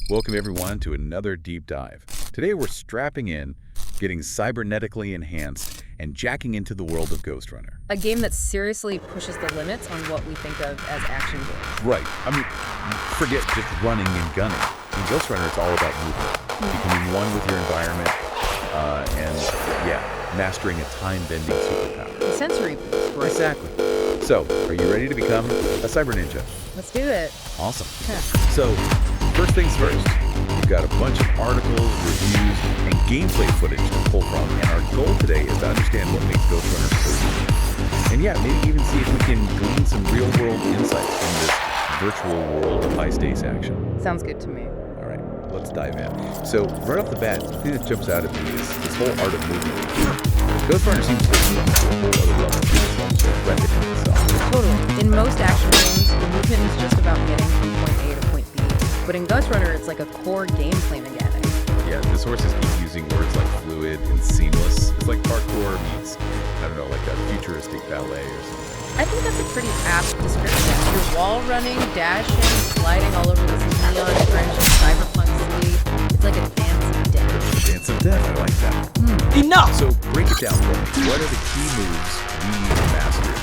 Welcome everyone to another deep dive. Today we're strapping in, getting cybernetically enhanced, and jacking into the world of Ghostrunner. A game that seriously pushes the limits on what we think of as action games. Right. I mean, forget just running and gunning. In Ghostrunner, it's all about movement. Becoming one with your environment, mastering a time-bending superpower. The sensory boost, right? Exactly. So, are you ready to become a cyber ninja? Let's do it. Awesome. Yeah. So, first things first, we've got a bunch of articles, reviews, and gameplay footage to pull from, and our goal today is to understand what makes Ghostrunner so unique. And yeah, maybe even see if we can glean some real-world insights from this virtual world of high-stakes action. Sounds good to me. All right, let's dive in. So, right off the bat, the thing that jumps out at me is this whole art of movement. Ghostrunner seems to take it to a whole other level. It's almost a record in itself. Totally. In most action games, the movement is just about getting from point A to point B. But in Ghostrunner, it's like a core gameplay mechanic. Yeah, the sources keep using words like fluid and seamless. It's like parkour meets, I don't know, like a futuristic ballet or something. I think that's a pretty apt description. You're wall running, dashing, sliding all over this neon-drenched cyberpunk city. It's like a dance of death. Dance of death, I like that. Enough! So break it down for me. What are the key moves we need to master?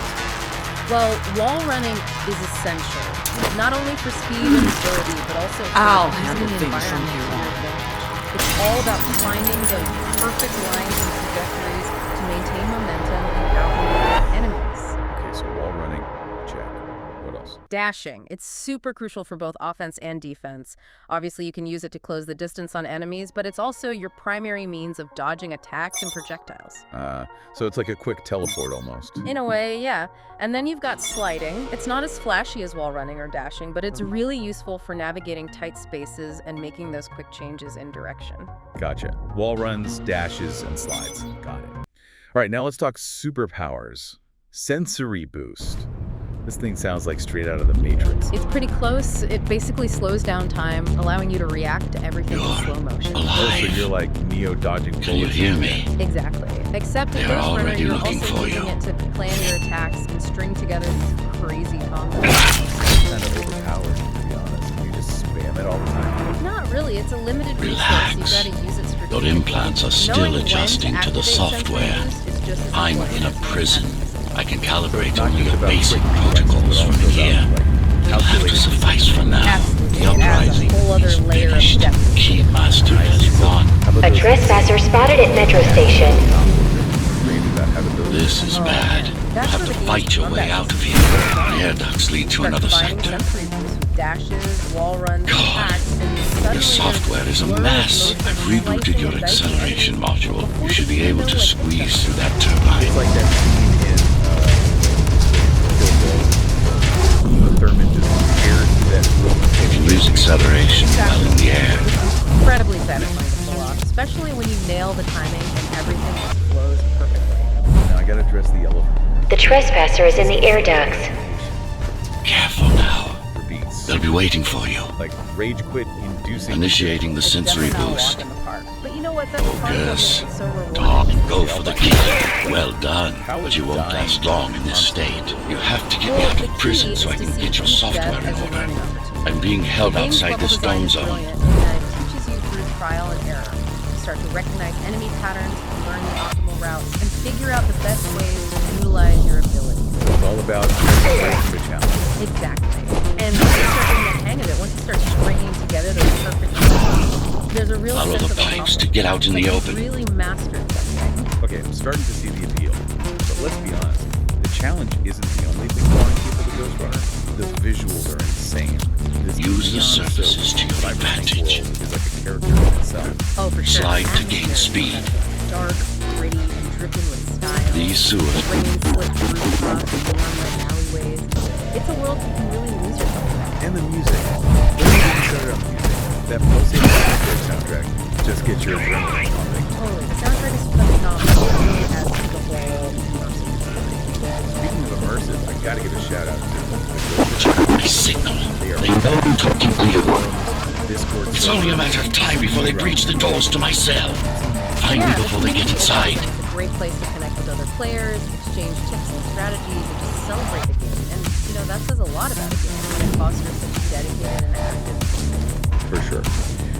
Well, wall running is essential, not only for speed and agility, but also for I'll using handle the things from environment here to your on. advantage. It's all about finding those perfect lines and trajectories to maintain momentum and outmaneuver enemies. Okay, so wall running, check. What else? Dashing. It's super crucial for both offense and defense. Obviously, you can use it to close the distance on enemies, but it's also your primary means of dodging attacks and projectiles. So it's like a quick teleport almost. In a way, yeah. And then you've got sliding. It's not as flashy as wall running or dashing, but it's really useful for navigating tight spaces and making those quick changes in direction. Gotcha. Wall runs, dashes, and slides. Got it. All right, now let's talk superpowers. Sensory boost. This thing sounds like straight out of the Matrix. It's pretty close. It basically slows down time, allowing you to react to everything in slow motion. Oh, so you're like Neo dodging bullets. Can you hear me? Exactly. Except in They're Ghostrunner, already you're looking also for using you. it to plan your attacks and string together these crazy combos. Kind of overpowered, to be honest. You just spam it all the time. Not really. It's a limited Relax. resource. You've got to use it strategically. Your implants are still Knowing when adjusting to the activate software. sensory boost is just as I'm important in a as prison. activation. I can calibrate Not only just your about basic quick protocols reflexes, from but also here. about, like, They'll have to calculating suffice for now. Absolutely. The It adds uprising a whole other is layer of finished. depth. Keymaster has gone. How about A those trespasser spotted at Metro Station. raving about having those- This is bad. You'll That's have where to the fight game's your way combat out is. of here. The air ducts lead to Start another combining sector. sensory boosts with dashes, wall runs, God, attacks, and suddenly Your software is a there's mess. blurred I've motion, rebooted your slicing, dicing, acceleration module. before You should be you able know to what squeeze through that It's turbine. like that scene in the Thurman just tears through that room. You can use acceleration while in the air. incredibly satisfying to pull off, especially when you nail the timing and everything just flows perfectly. Now I gotta address the elephant. The trespasser is in the air ducts. Careful now. For beats. They'll be waiting for you. Like rage quit inducing. Initiating the It's sensory definitely not a boost. walk in the park. But you know what? That's part of what Focus. makes it so rewarding. Talk. Go for the kill. Well done. But you won't last long in this state. You have to get me out of prison so I can get your software in order. I'm being held outside this dome zone. Brilliant, and it teaches you through trial and error. You start to recognize enemy patterns, learn the optimal routes, and figure out the best ways to utilize your abilities. It's all about the challenge. Exactly. And once you start getting the hang of it, once you start stringing together those perfect pieces, there's a real Follow sense the of pipes to get out in the accomplishment. open. Like you've really mastered something. Okay, I'm starting to see the appeal. But let's be honest, the challenge isn't the only thing drawing people to Ghostrunner. The visuals are insane. This Use the neon surfaces soaked to your cyberpunk advantage. world is like a character in itself. Oh, for sure. Slide to gain Atmosphere. speed. Dark, gritty, and dripping with style. These sewers. Rain slipped through across the warm alleyways. It's a world you can really lose yourself in. And the music. Don't even get me started on the music. That pulsating soundtrack just gets your adrenaline pumping. Totally. The soundtrack is phenomenal. It really adds to the whole immersive experience. Speaking of immersive, I gotta give a shout out to My signal. They know to give you. Discord. It's only a matter of time before they breach the doors to my cell. Find me before they get inside. It's a great place to connect with other players, exchange tips and strategies, and just celebrate the game. And, you know, that says a lot about a game. It fosters such dedicated and active. For sure.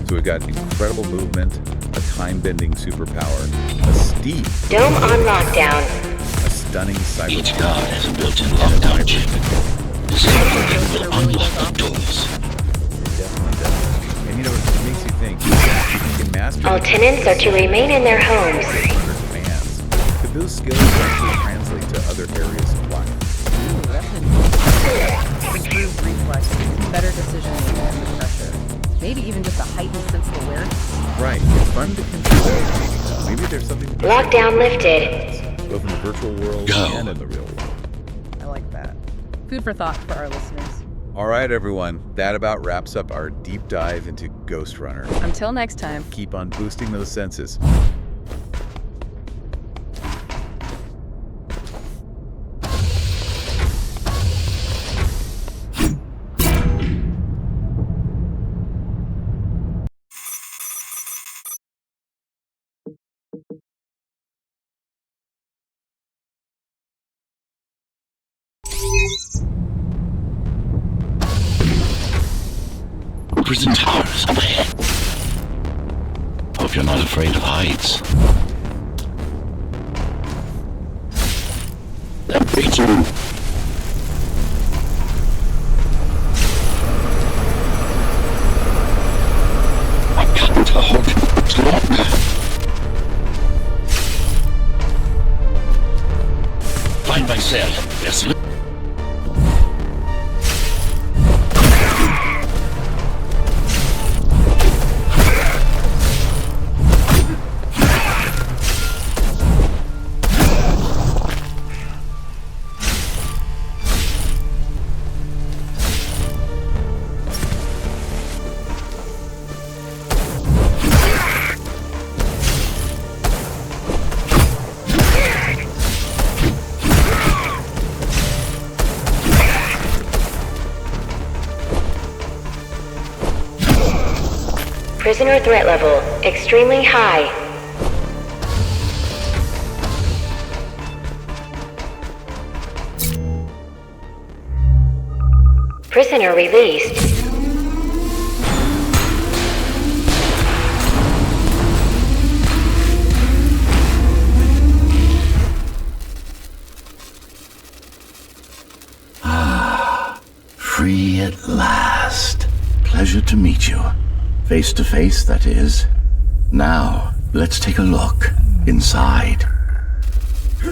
So we've got incredible movement, a time-bending superpower, a steep, Dome on lockdown. a stunning cyber Each guard has a built-in lockdown chip. Disabling it will unlock the doors. Definitely does. And you know, it makes you think, if you can master All tenants are to remain in their homes. under commands, could those skills actually translate to other areas of life? Improved reflexes, better decision-making under pressure. Maybe even just a heightened sense of awareness. Right, it's fun to consider. Maybe there's something to Lockdown lifted. both in the virtual world Go. and in the real world. I like that. Food for thought for our listeners. All right, everyone, that about wraps up our deep dive into Ghostrunner. Until next time. Keep on boosting those senses. Prison towers up ahead. Hope you're not afraid of heights. That breach. I can't hold it much longer. Find my cell. Yes. Prisoner threat level extremely high. Prisoner released. Free at last. Pleasure to meet you. Face to face, that is. Now, let's take a look inside.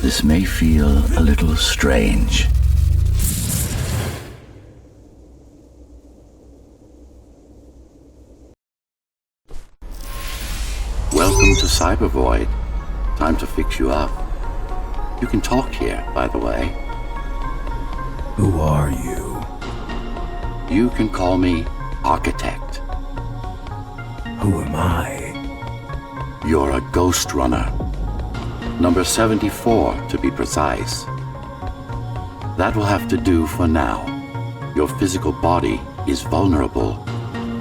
This may feel a little strange. Welcome to Cybervoid. Time to fix you up. You can talk here, by the way. Who are you? You can call me Architect. Who am I? You're a Ghostrunner. Number 74, to be precise. That will have to do for now. Your physical body is vulnerable.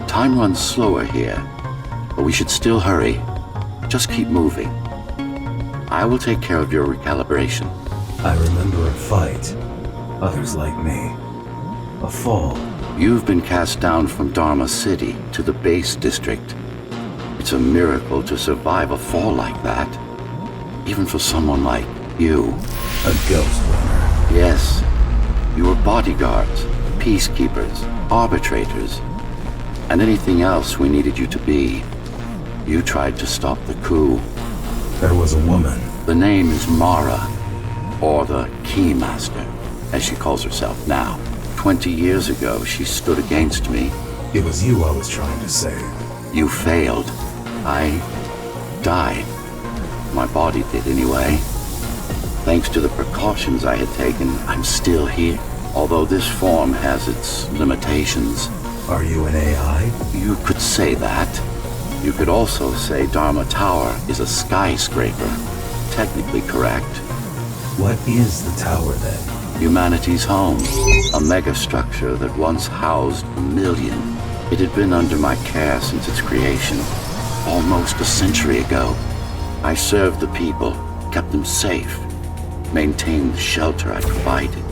Time runs slower here, but we should still hurry. Just keep moving. I will take care of your recalibration. I remember a fight. Others like me. A fall. You've been cast down from Dharma City to the base district. It's a miracle to survive a fall like that. Even for someone like you. A Ghostrunner. Yes. You were bodyguards, peacekeepers, arbitrators, and anything else we needed you to be. You tried to stop the coup. There was a woman. The name is Mara, or the Keymaster, as she calls herself now. 20 years ago, she stood against me. It was you I was trying to save. You failed. I died. My body did anyway. Thanks to the precautions I had taken, I'm still here. Although this form has its limitations. Are you an AI? You could say that. You could also say Dharma Tower is a skyscraper. Technically correct. What is the tower then? Humanity's home. A megastructure that once housed 1 million. It had been under my care since its creation. Almost a century ago. I served the people, kept them safe, maintained the shelter I provided.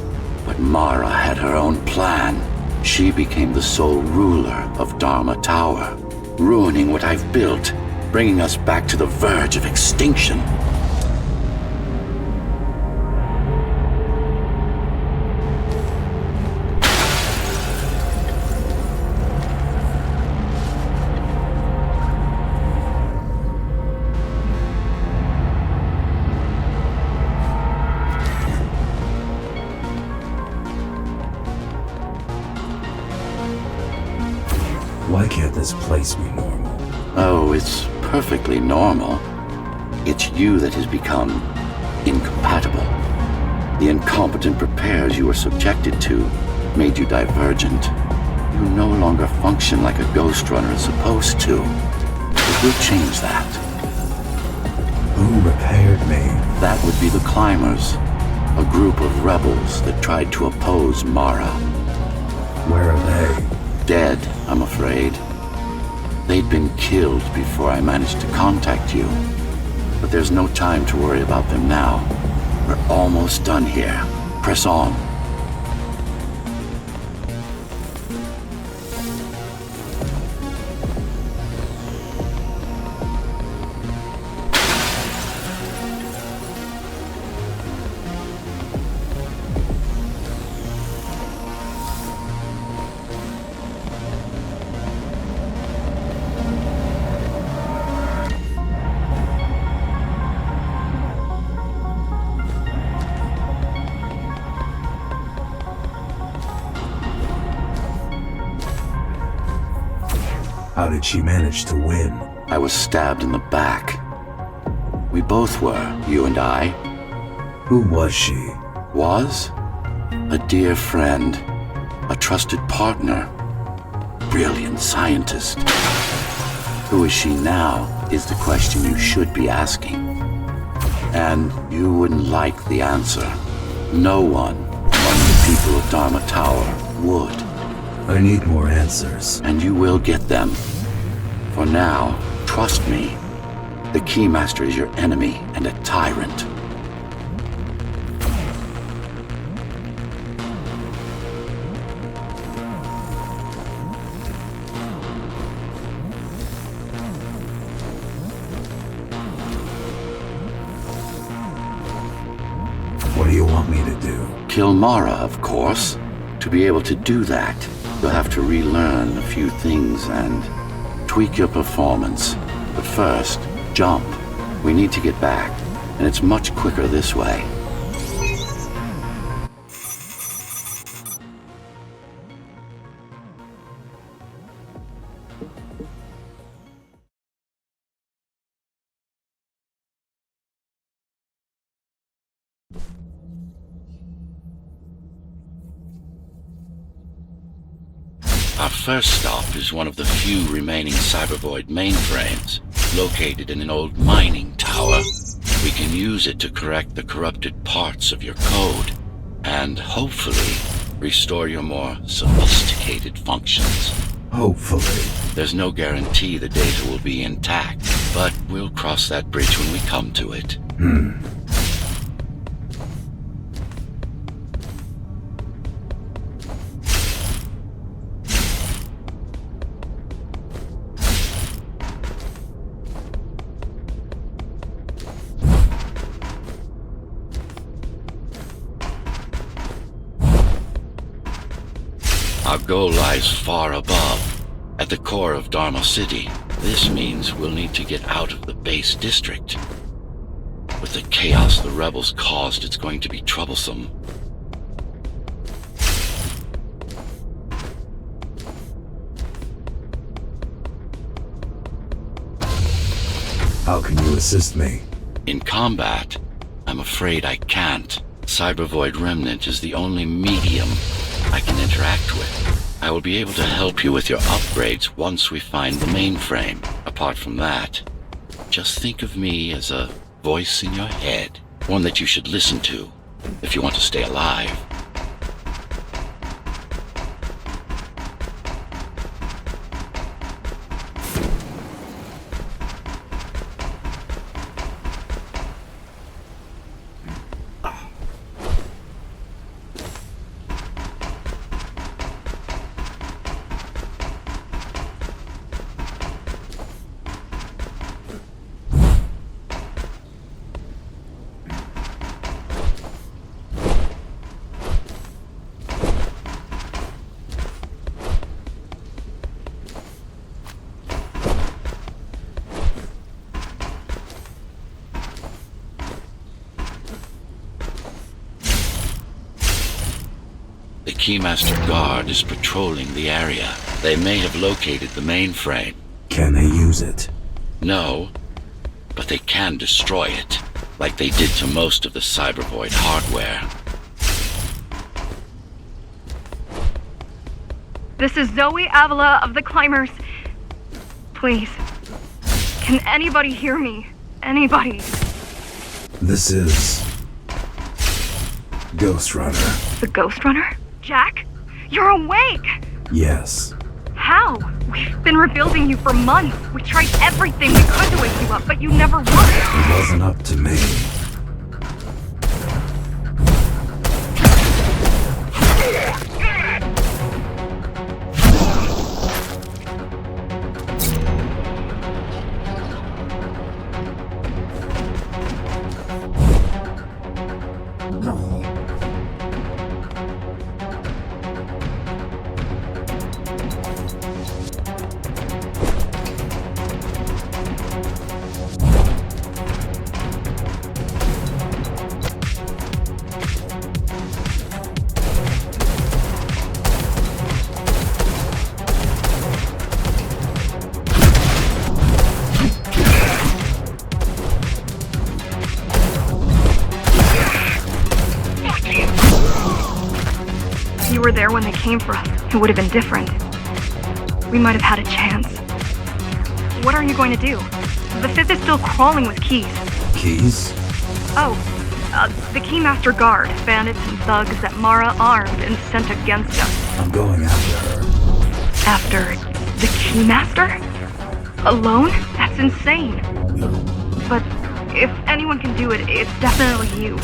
But Mara had her own plan. She became the sole ruler of Dharma Tower. ruining what I've built, bringing us back to the verge of extinction. Why can't this place be normal? Oh, it's perfectly normal. It's you that has become incompatible. The incompetent repairs you were subjected to made you divergent. You no longer function like a Ghostrunner is supposed to. But we'll change that. Who repaired me? That would be the Climbers, a group of rebels that tried to oppose Mara. Where are they? Dead, I'm afraid. They'd been killed before I managed to contact you. But there's no time to worry about them now. We're almost done here. Press on. How did she manage to win? I was stabbed in the back. We both were, you and I. Who was she? Was? A dear friend. A trusted partner. Brilliant scientist. Who is she now is the question you should be asking. And you wouldn't like the answer. No one among the people of Dharma Tower would. I need more answers. And you will get them. For now, trust me. The Keymaster is your enemy and a tyrant. What do you want me to do? Kill Mara, of course. To be able to do that, you'll have to relearn a few things and tweak your performance. But first, jump. We need to get back, and it's much quicker this way. Our first stop is one of the few remaining Cybervoid mainframes, located in an old mining tower. We can use it to correct the corrupted parts of your code, and hopefully restore your more sophisticated functions. Hopefully. There's no guarantee the data will be intact, but we'll cross that bridge when we come to it. Our goal lies far above, at the core of Dharma City. This means we'll need to get out of the base district. With the chaos the rebels caused, it's going to be troublesome. How can you assist me? In combat, I'm afraid I can't. Cybervoid Remnant is the only medium I can interact with. I will be able to help you with your upgrades once we find the mainframe. Apart from that, just think of me as a voice in your head, one that you should listen to if you want to stay alive. The Keymaster Guard is patrolling the area. They may have located the mainframe. Can they use it? No, but they can destroy it, like they did to most of the Cybervoid hardware. This is Zoe Avila of the Climbers. Please, can anybody hear me? Anybody? This is... Ghostrunner. The Ghostrunner? Jack? You're awake! Yes. How? We've been rebuilding you for months. We tried everything we could to wake you up, but you never would. It wasn't up to me. If you were there when they came for us, it would have been different. We might have had a chance. What are you going to do? The Fifth is still crawling with keys. Keys? Oh, the Keymaster Guard, bandits and thugs that Mara armed and sent against us. I'm going after her. After the Keymaster? Alone? That's insane. But if anyone can do it, it's definitely you.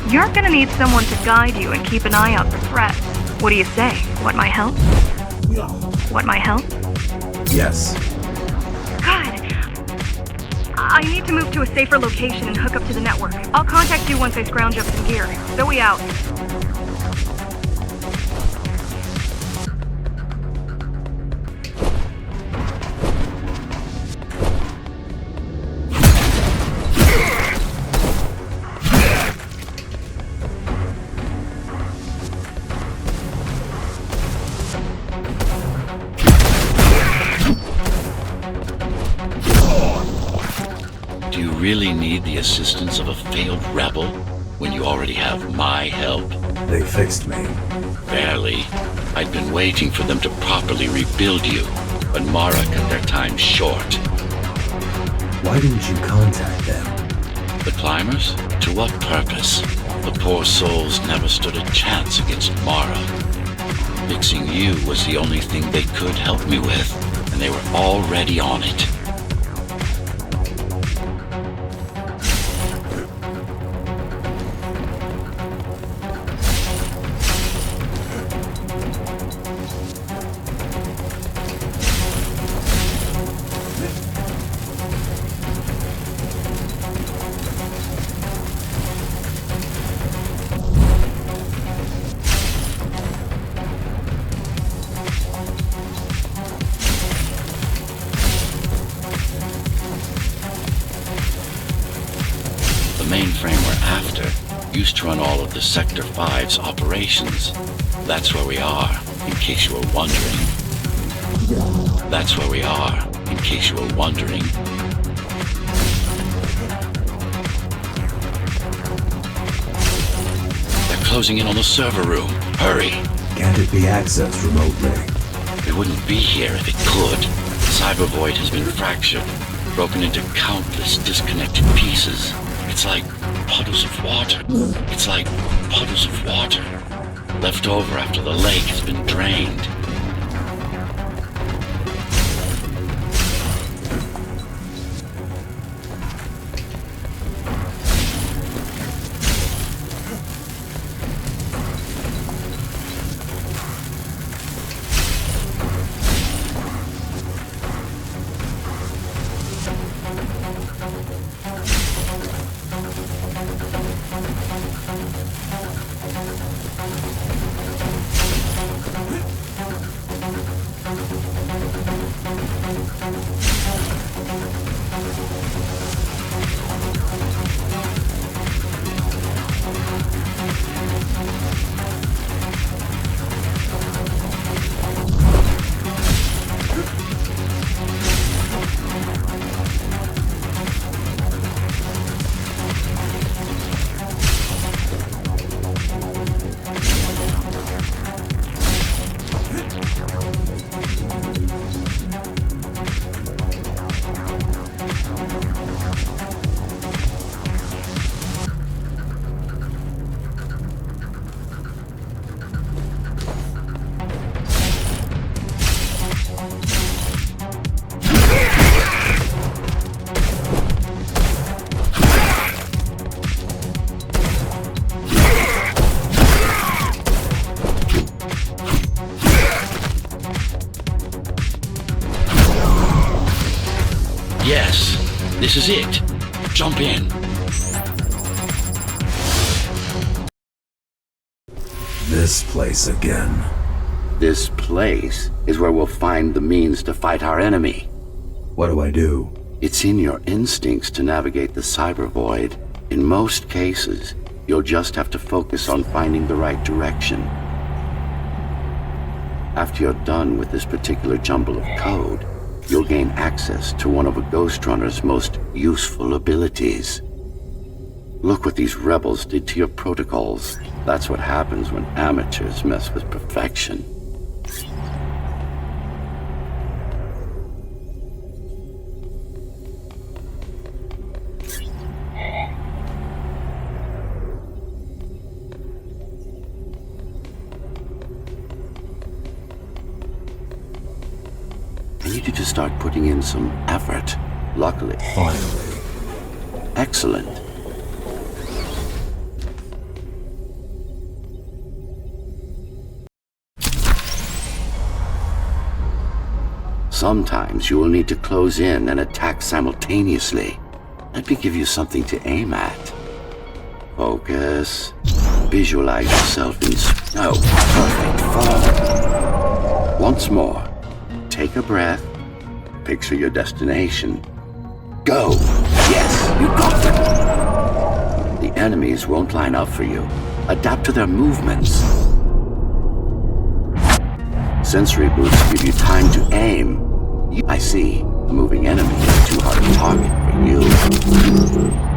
You're gonna need someone to guide you and keep an eye out for threats. What do you say? Want my help? Want my help? Yes. Good. I need to move to a safer location and hook up to the network. I'll contact you once I scrounge up some gear. Zoe out. Do you really need the assistance of a failed rebel when you already have my help? They fixed me. Barely. I'd been waiting for them to properly rebuild you, but Mara cut their time short. Why didn't you contact them? The climbers? To what purpose? The poor souls never stood a chance against Mara. Fixing you was the only thing they could help me with, and they were already on it. The mainframe we're after used to run all of the Sector 5's operations. That's where we are, in case you were wondering. That's where we are, in case you were wondering. They're closing in on the server room. Hurry! Can't it be accessed remotely? It wouldn't be here if it could. Cybervoid has been fractured, broken into countless disconnected pieces. It's like puddles of water. It's like puddles of water, left over after the lake has been drained. Yes, this is it. Jump in. This place again. This place is where we'll find the means to fight our enemy. What do I do? It's in your instincts to navigate the cyber void. In most cases, you'll just have to focus on finding the right direction. After you're done with this particular jumble of code, you'll gain access to one of a Ghostrunner's most useful abilities. Look what these rebels did to your protocols. That's what happens when amateurs mess with perfection. I need you to start putting in some effort. Luckily. Finally. Excellent. Sometimes you will need to close in and attack simultaneously. Let me give you something to aim at. Focus. Visualize yourself in snow. Perfect form. Once more. Take a breath. Picture your destination. Go! Yes, you got them! The enemies won't line up for you. Adapt to their movements. Sensory boosts give you time to aim. I see. A moving enemy is too hard to target for you.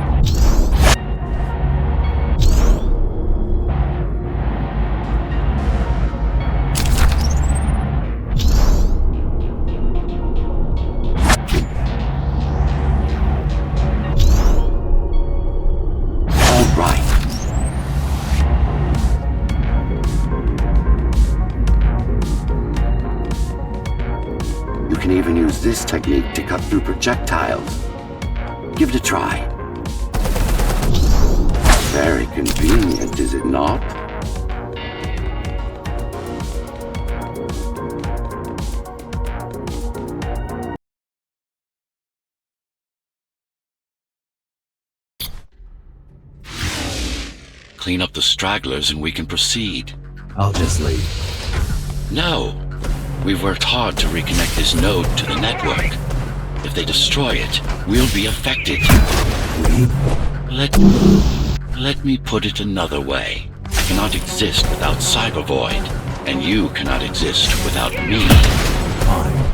Even use this technique to cut through projectiles. Give it a try. Very convenient, is it not? Clean up the stragglers and we can proceed. I'll just leave. No. We've worked hard to reconnect this node to the network. If they destroy it, we'll be affected. Let me put it another way. I cannot exist without Cyber Void, and you cannot exist without me. Fine.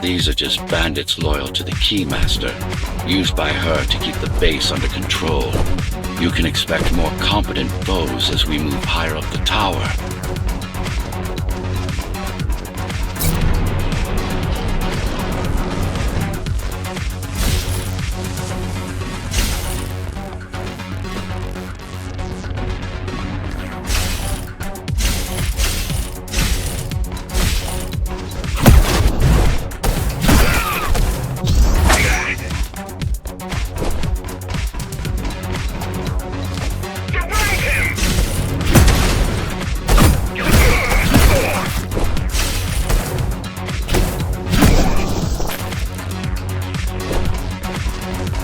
These are just bandits loyal to the Keymaster, used by her to keep the base under control. You can expect more competent foes as we move higher up the tower.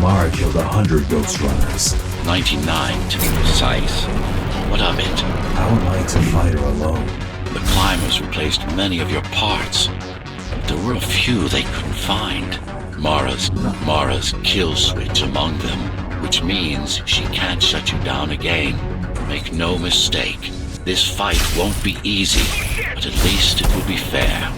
Mara killed 100 Ghostrunners. 99 to be precise. What of it? How am I to fight her alone? The climbers replaced many of your parts. But there were a few they couldn't find. Mara's kill switch among them, which means she can't shut you down again. Make no mistake, this fight won't be easy, but at least it will be fair.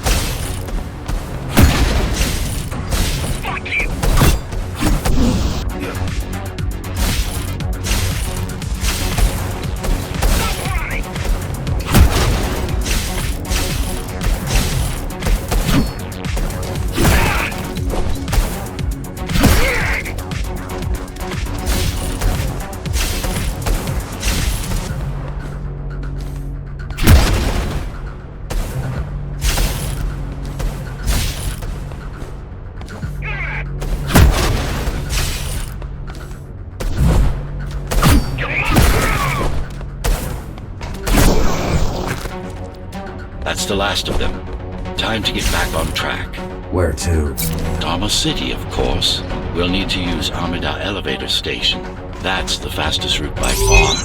That's the last of them. Time to get back on track. Where to? Dharma City, of course. We'll need to use Amida Elevator Station. That's the fastest route by far.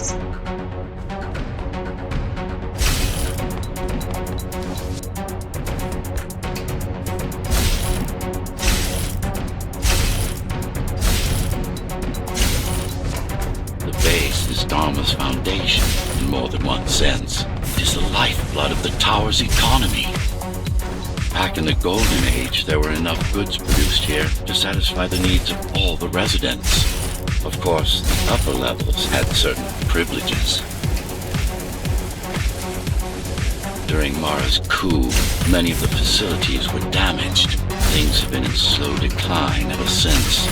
The base is Dharma's foundation in more than one sense. It is the lifeblood of the tower's economy. Back in the Golden Age, there were enough goods produced here to satisfy the needs of all the residents. Of course, the upper levels had certain privileges. During Mara's coup, many of the facilities were damaged. Things have been in slow decline ever since.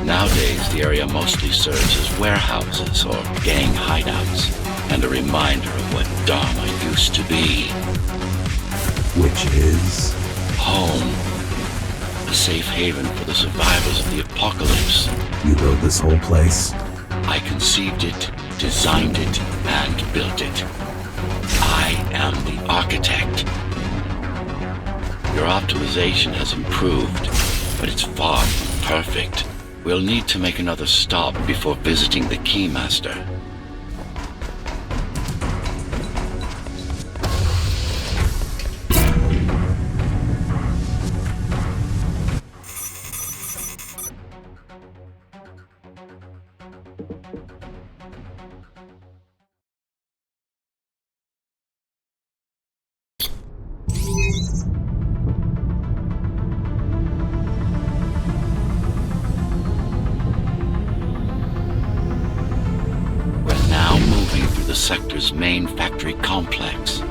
Nowadays, the area mostly serves as warehouses or gang hideouts, and a reminder of what Dharma used to be. Which is? Home. A safe haven for the survivors of the apocalypse. You built this whole place? I conceived it, designed it, and built it. I am the architect. Your optimization has improved, but it's far from perfect. We'll need to make another stop before visiting the Keymaster. The sector's main factory complex.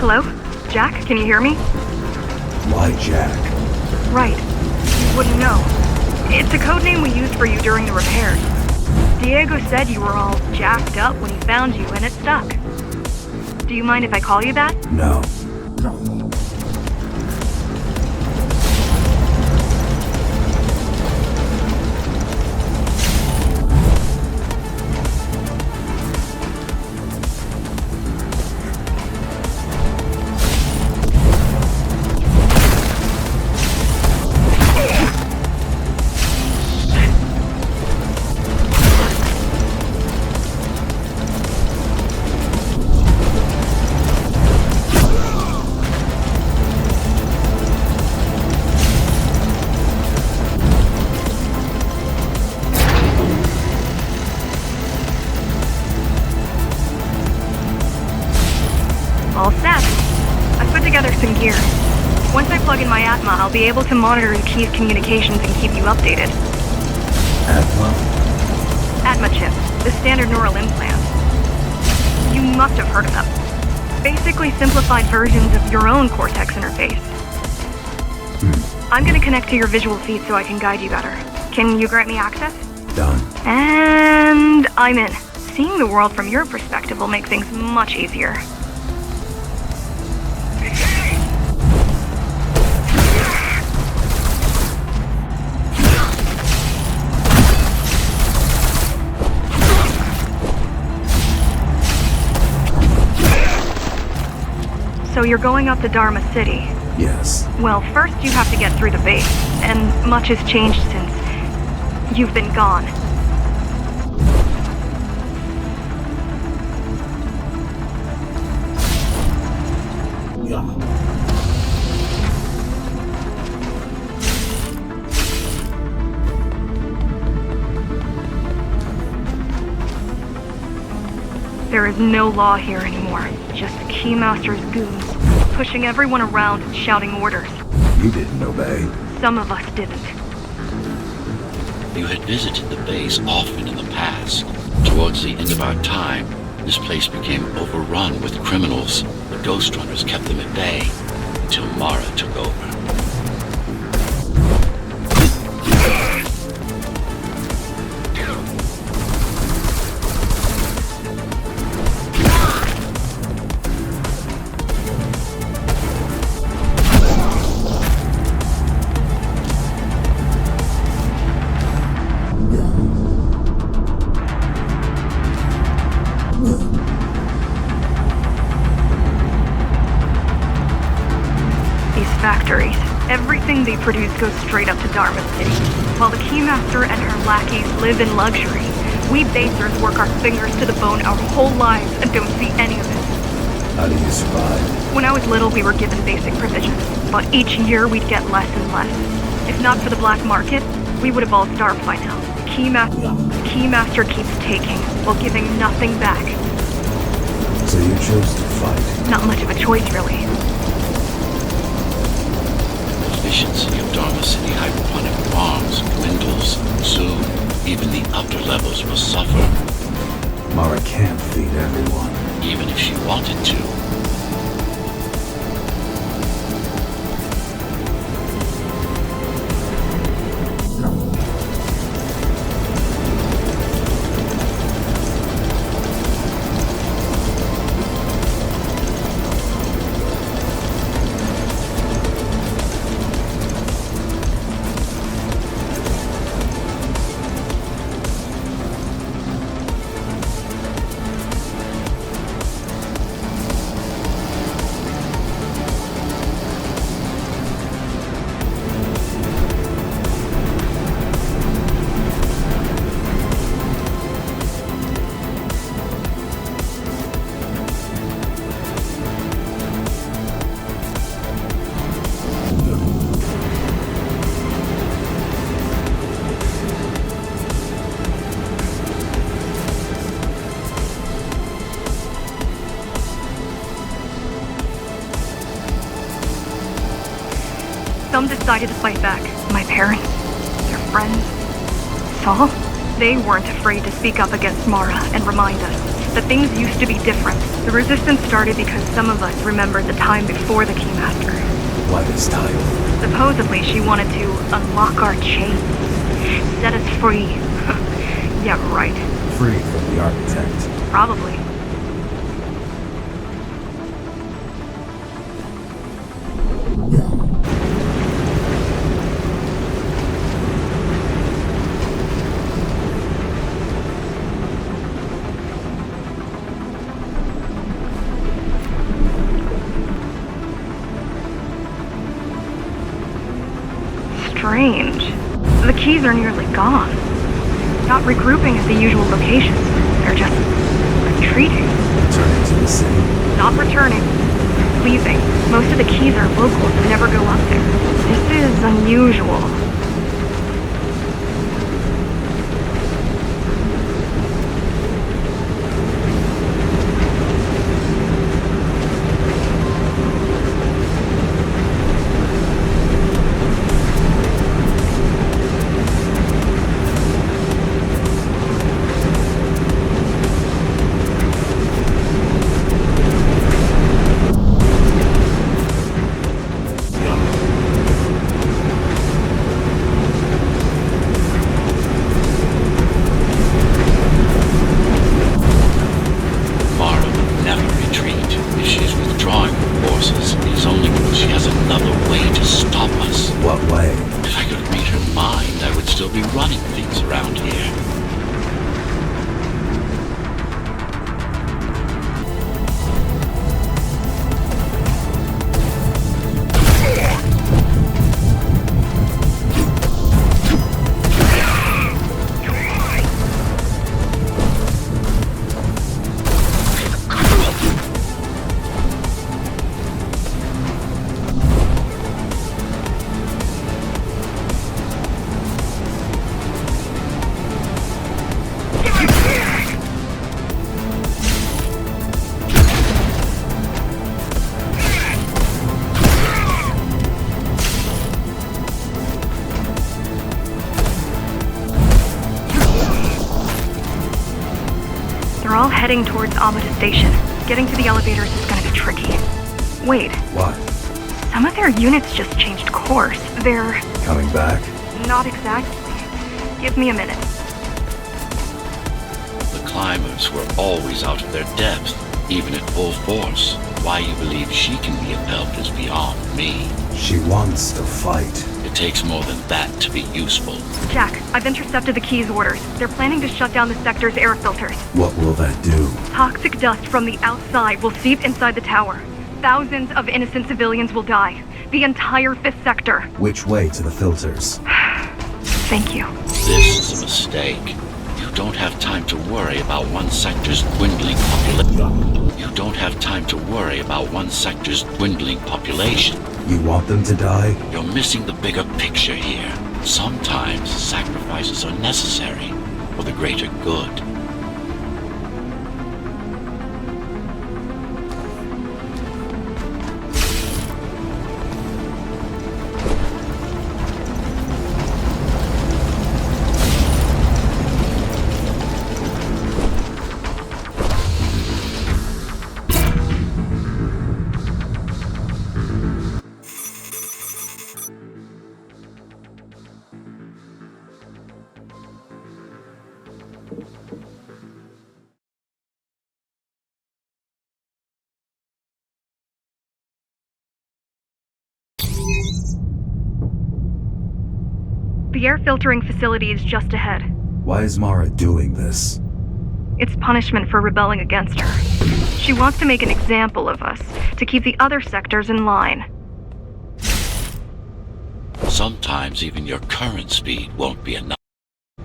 Hello? Jack, can you hear me? Why Jack? Right. You wouldn't know. It's a code name we used for you during the repairs. Diego said you were all jacked up when he found you, and it stuck. Do you mind if I call you that? No. All set. I've put together some gear. Once I plug in my Atma, I'll be able to monitor the key's communications and keep you updated. Atma? Atma chips, the standard neural implants. You must have heard of them. Basically simplified versions of your own Cortex interface. I'm gonna connect to your visual feed so I can guide you better. Can you grant me access? Done. And I'm in. Seeing the world from your perspective will make things much easier. So you're going up to Dharma City. Yes. Well, first you have to get through the base, and much has changed since you've been gone. There is no law here anymore, just the Keymaster's goons, pushing everyone around and shouting orders. You didn't obey. Some of us didn't. You had visited the base often in the past. Towards the end of our time, this place became overrun with criminals. The Ghostrunners kept them at bay until Mara took over. Factories. Everything they produce goes straight up to Dharma City. While the Keymaster and her lackeys live in luxury, we basers work our fingers to the bone our whole lives and don't see any of it. How do you survive? When I was little, we were given basic provisions, but each year we'd get less and less. If not for the black market, we would have all starved by now. The Keymaster keeps taking, while giving nothing back. So you chose to fight? Not much of a choice, really. Efficiency of Dharma City hydroponic farms dwindles. Soon, even the upper levels will suffer, Mara can't feed everyone. even if she wanted to. Some decided to fight back. My parents, their friends, Saul. They weren't afraid to speak up against Mara and remind us that things used to be different. The resistance started because some of us remembered the time before the Keymaster. Why this title? Supposedly she wanted to unlock our chains, set us free. Yeah, right. Free from the architect. Probably. Strange. The keys are nearly gone. Not regrouping at the usual locations. They're just retreating. Returning to the city. Not returning. Leaving. Most of the keys are locals and never go up there. This is unusual. refuses, it is only because she has another way to stop us. What way? If I could read her mind, I would still be running things around here. They're all heading towards Amida Station. Getting to the elevators is gonna be tricky. Wait, What? some of their units just changed course. They're... Coming back? not exactly. Give me a minute. The climbers were always out of their depth, even at full force. Why you believe she can be of help is beyond me. She wants to fight. It takes more than that to be useful. Jack, I've intercepted the Key's orders. They're planning to shut down the sector's air filters. What will that do? Toxic dust from the outside will seep inside the tower. Thousands of innocent civilians will die. The entire 5th sector. Which way to the filters? Thank you. This is a mistake. You don't have time to worry about one sector's dwindling population. You don't have time to worry about one sector's dwindling population. You want them to die? You're missing the bigger picture here. Sometimes sacrifices are necessary for the greater good. The air filtering facility is just ahead. Why is Mara doing this? It's punishment for rebelling against her. She wants to make an example of us, to keep the other sectors in line. Sometimes even your current speed won't be enough.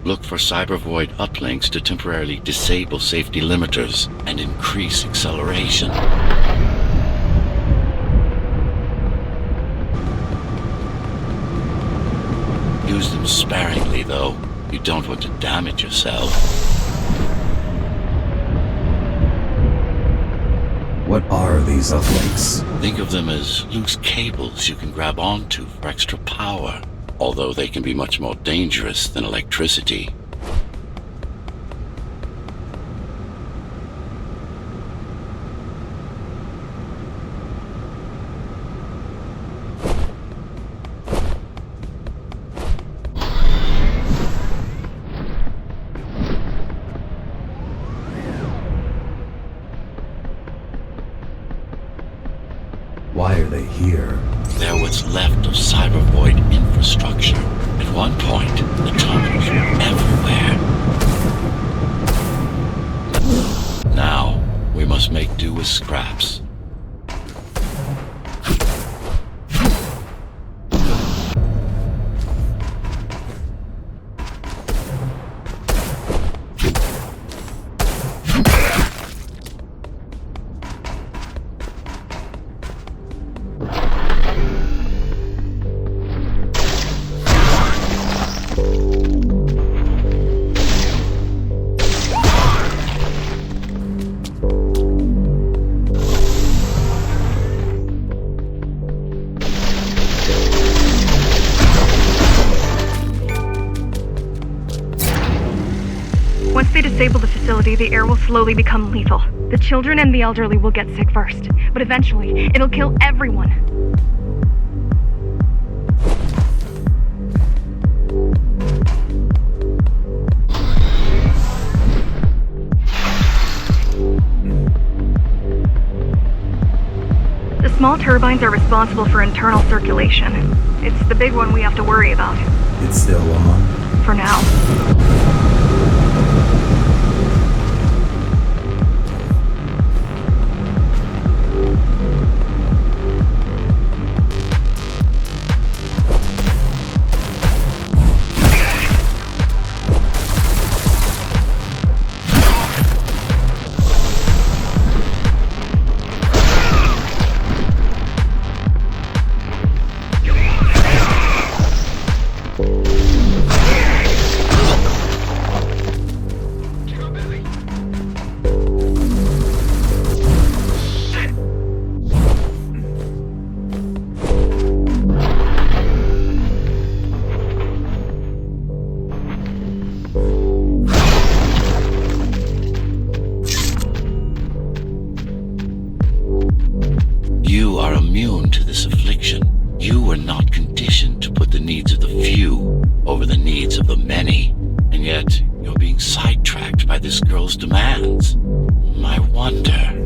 Look for cybervoid uplinks to temporarily disable safety limiters and increase acceleration. Use them sparingly, though. You don't want to damage yourself. What are these uplinks? Think of them as loose cables you can grab onto for extra power, although they can be much more dangerous than electricity. Why are they here? They're what's left of cybervoid infrastructure. At one point, the terminals were everywhere. Now, we must make do with scraps. Once they disable the facility, the air will slowly become lethal. The children and the elderly will get sick first, but eventually, it'll kill everyone. The small turbines are responsible for internal circulation. It's the big one we have to worry about. It's still on? For now. You are immune to this affliction. You were not conditioned to put the needs of the few over the needs of the many, and yet you're being sidetracked by this girl's demands. I wonder.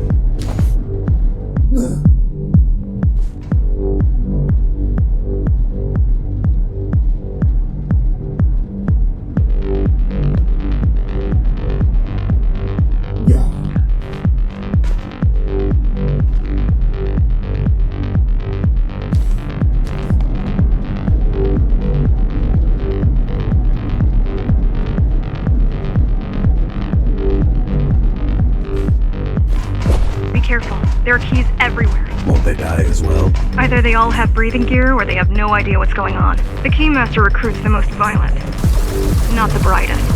Careful. There are keys everywhere. Won't they die as well? Either they all have breathing gear or they have no idea what's going on. The Keymaster recruits the most violent. Not the brightest.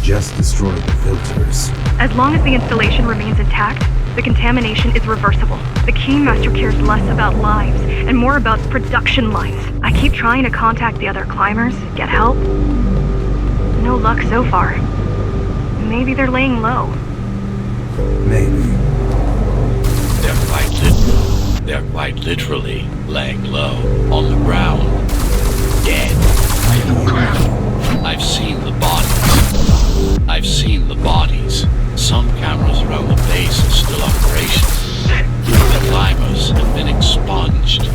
Just destroyed the filters. As long as the installation remains intact, the contamination is reversible. The Keymaster cares less about lives and more about production lines. I keep trying to contact the other climbers, get help. No luck so far. Maybe they're laying low. Maybe. They're quite literally laying low on the ground. Dead. I've seen the bodies. Some cameras around the base are still operational. The climbers have been expunged.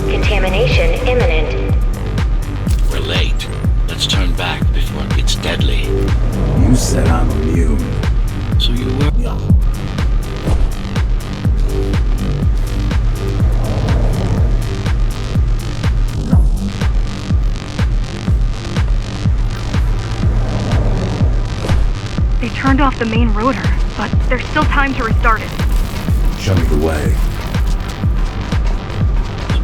Contamination imminent. We're late. Let's turn back before it gets deadly. You said I'm immune. So you were... They turned off the main rotor, but there's still time to restart it. Show me the way.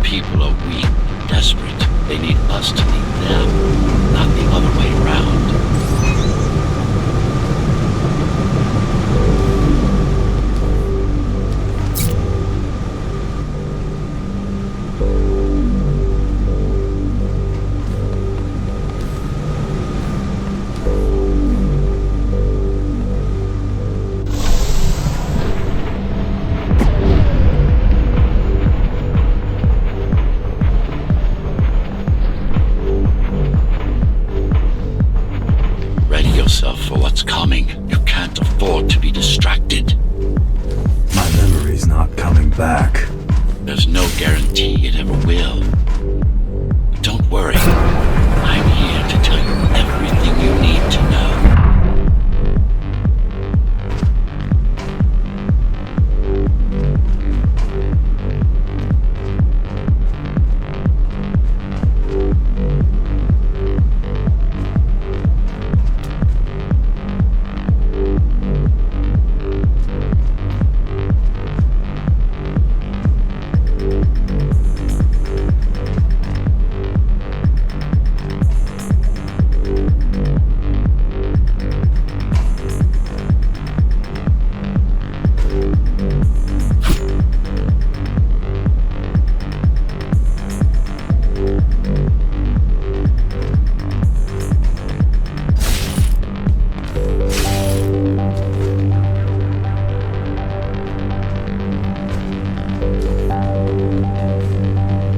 People are weak, desperate. They need us to need them, not the other way around. what's coming. You can't afford to be distracted. My memory's not coming back. There's no guarantee it ever will. Don't worry. I'm here to tell you everything you need to know.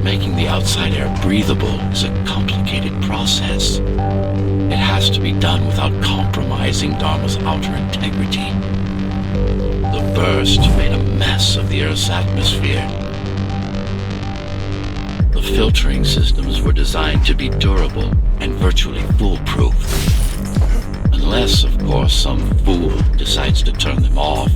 Making the outside air breathable is a complicated process. It has to be done without compromising Dharma's outer integrity. The burst made a mess of the Earth's atmosphere. The filtering systems were designed to be durable and virtually foolproof. Unless, of course, some fool decides to turn them off.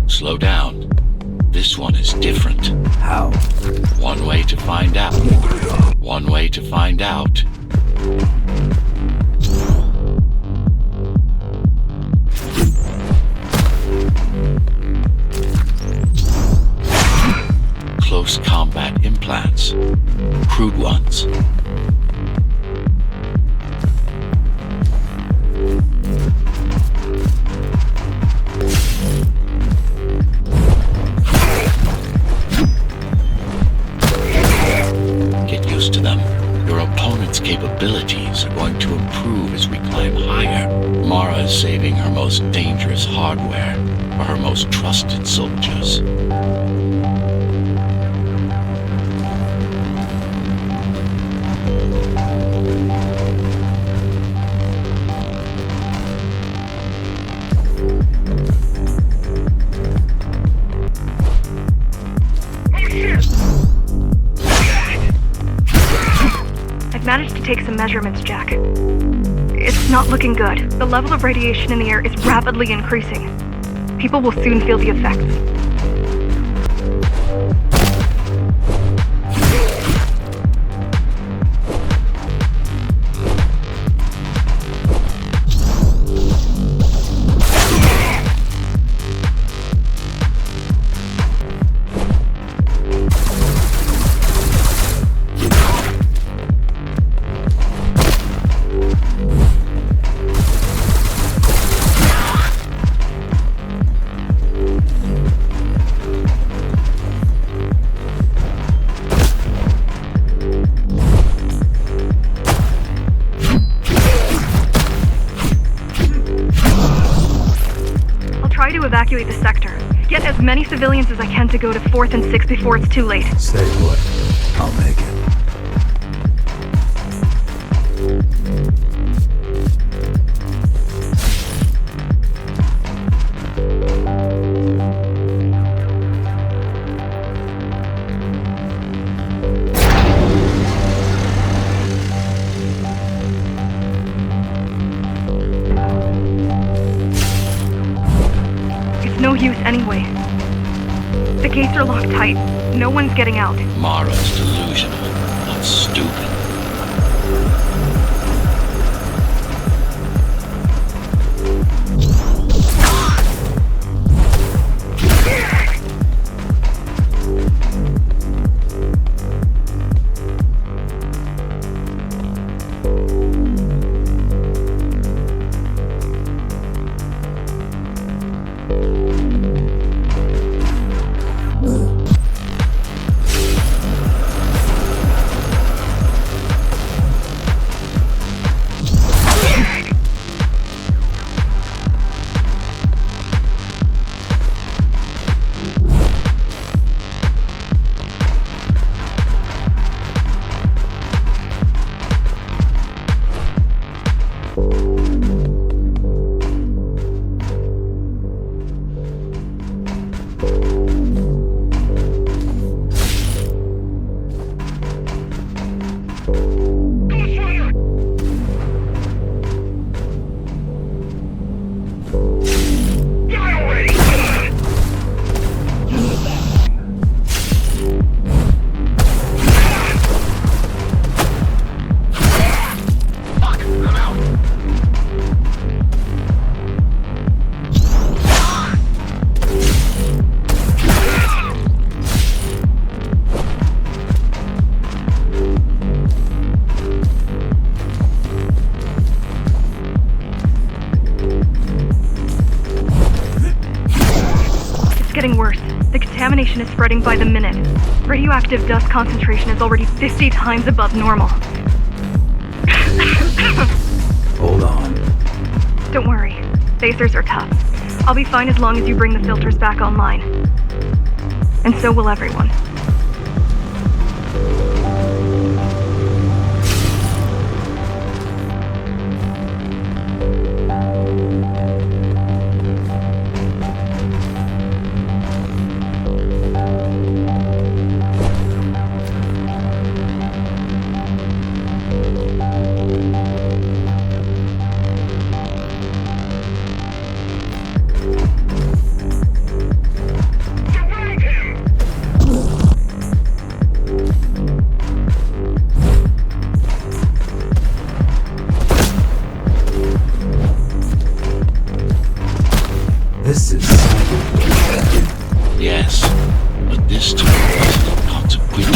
Slow down. This one is different. How? One way to find out. One way to find out. Close combat implants. Crude ones. Get used to them. Your opponent's capabilities are going to improve as we climb higher. Mara is saving her most dangerous hardware for her most trusted soldiers. I've managed to take some measurements, Jack. It's not looking good. The level of radiation in the air is rapidly increasing. People will soon feel the effects. Evacuate the sector. Get as many civilians as I can to go to 4th and 6th before it's too late. Stay put. I'll make it. No use anyway. The gates are locked tight. No one's getting out. Mara's delusional, not stupid. Contamination is spreading by the minute. Radioactive dust concentration is already 50 times above normal. Hold on. Don't worry. Phasers are tough. I'll be fine as long as you bring the filters back online. And so will everyone. This is... Yes, but this time is consequential.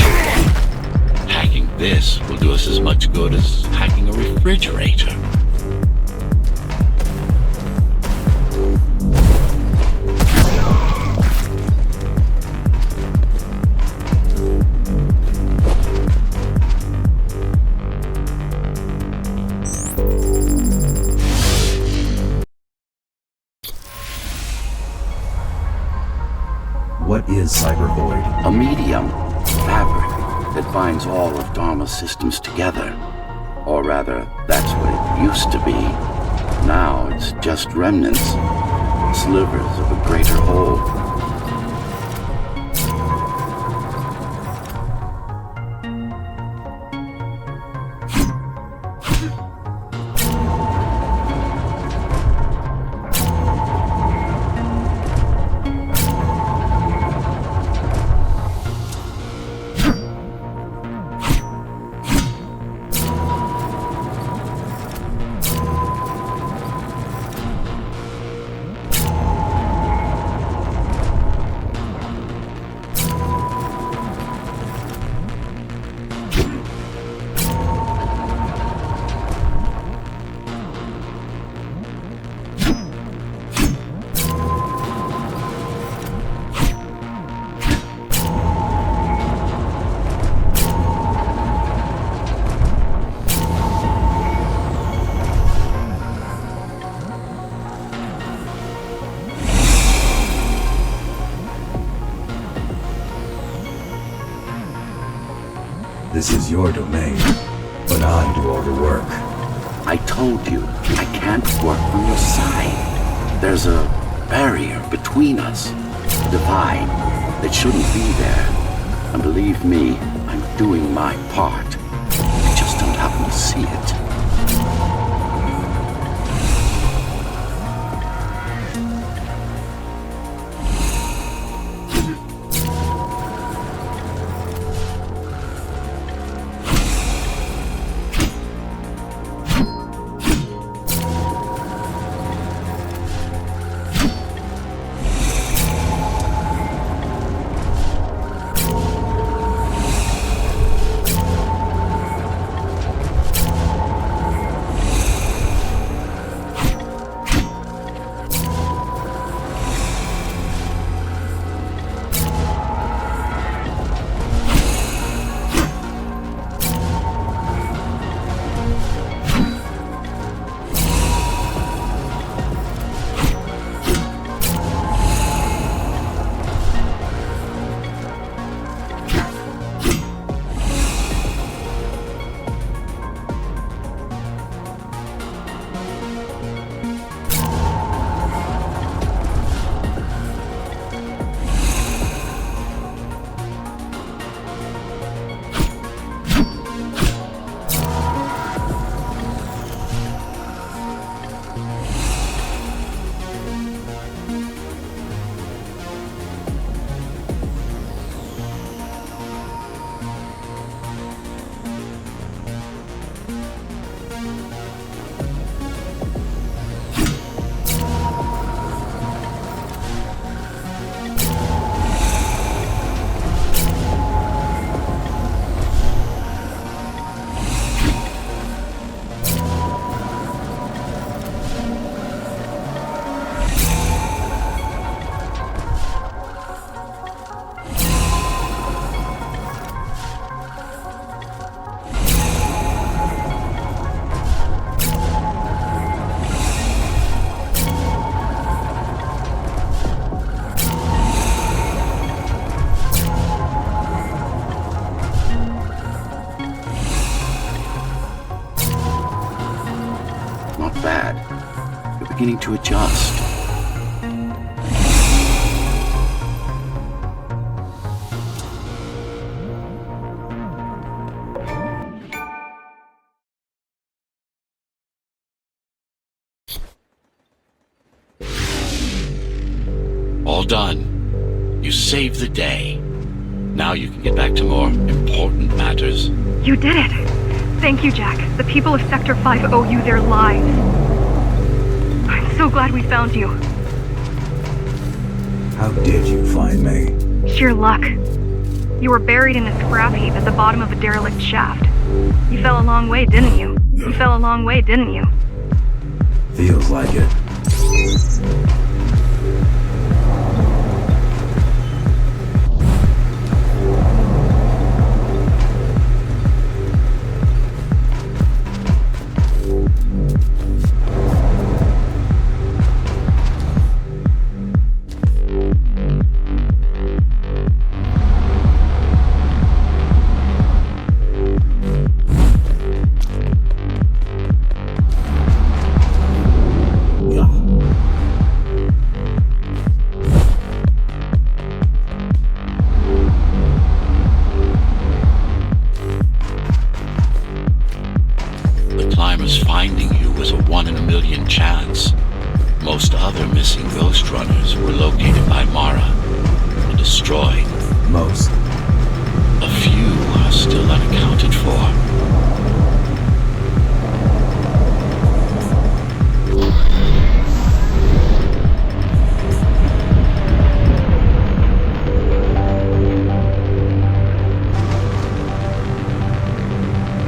Hacking this will do us as much good as hacking a refrigerator. is Cybervoid? A medium, fabric, that binds all of Dharma's systems together. Or rather, that's what it used to be. Now it's just remnants, slivers of a greater whole. This is your domain, but I do all the work. I told you, I can't work on your side. There's a barrier between us, a divide that shouldn't be there. And believe me, I'm doing my part. I just don't happen to see it. Beginning to adjust. All done. You saved the day. Now you can get back to more important matters. You did it! Thank you, Jack. The people of Sector 5 owe you their lives. I'm so glad we found you. How did you find me? Sheer luck. You were buried in a scrap heap at the bottom of a derelict shaft. You fell a long way, didn't you? You fell a long way, didn't you? Feels like it. 1-in-a-million chance. Most other missing Ghostrunners were located by Mara and destroyed. Most? A few are still unaccounted for.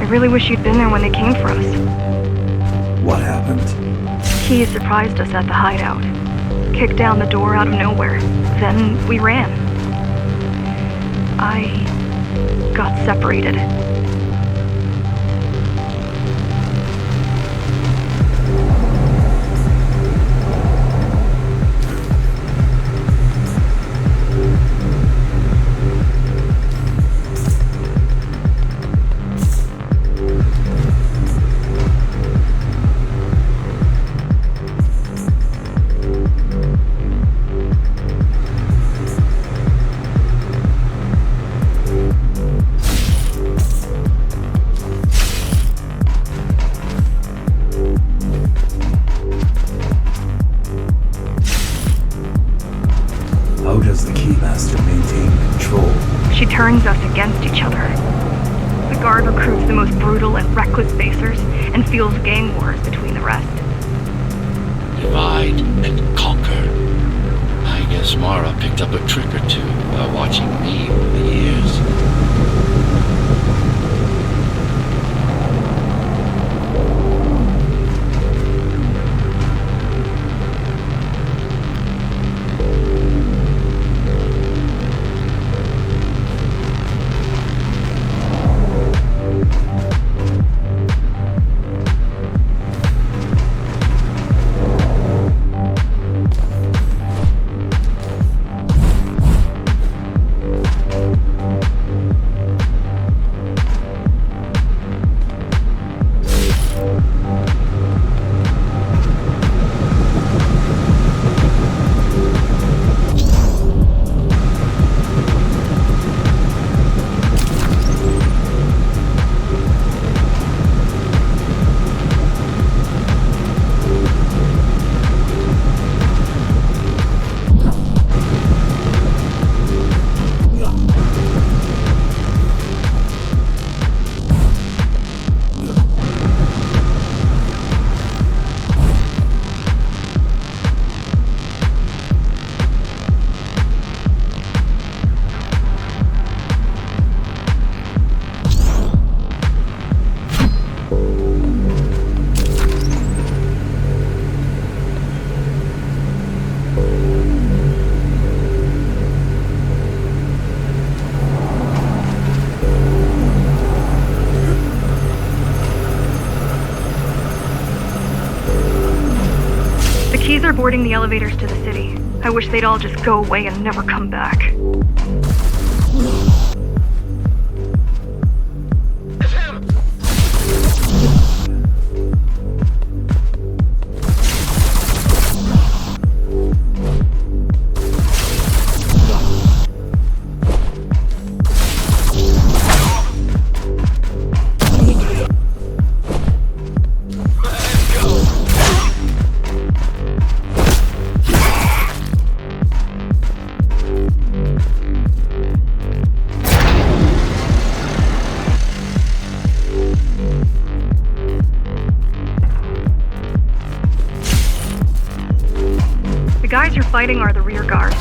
I really wish you'd been there when they came for us. What happened? He surprised us at the hideout. Kicked down the door out of nowhere. Then we ran. I got separated. How does the Keymaster maintain control? She turns us against each other. The guard recruits the most brutal and reckless basers and fuels gang wars between the rest. Divide and conquer. I guess Mara picked up a trick or two while watching me over the years. Keys are boarding the elevators to the city. I wish they'd all just go away and never come back. The guys you're fighting are the rear guard.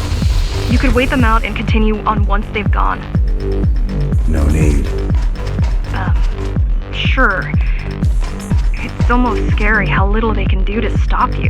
You could wait them out and continue on once they've gone. No need. Sure. It's almost scary how little they can do to stop you.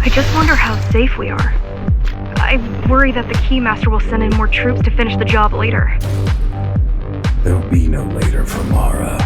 I just wonder how safe we are. I worry that the Keymaster will send in more troops to finish the job later. There'll be no later for Mara.